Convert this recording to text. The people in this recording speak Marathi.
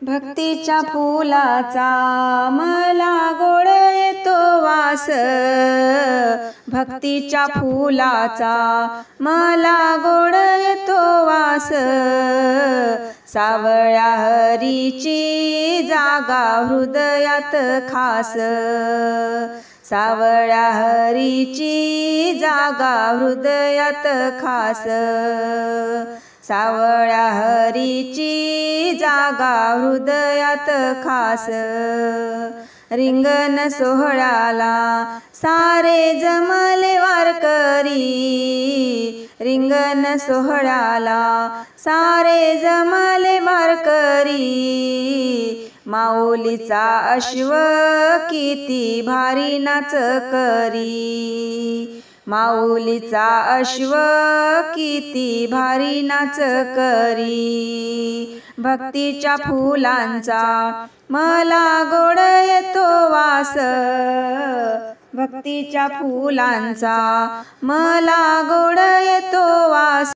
भक्तीच्या फुलाचा मला गोड येतो वास, भक्तीच्या फुलाचा मला गोड येतो वास। सावळ्या हरीची जागा हृदयात खास, सावळ्या हरीची जागा हृदयात खास। सावळ्या हरीची जागा हृदयात खास। रिंगण सोहळ्याला सारे जमले वारकरी, रिंगण सोहळ्याला सारे जमले वारकरी। माऊलीचा अश्व किती भारी नाच करी, माऊलीचा अश्व किती भारी नाच करी। भक्तीच्या फुलांचा मला गोड येतो वास, भक्तीच्या फुलांचा मला गोड येतो वास।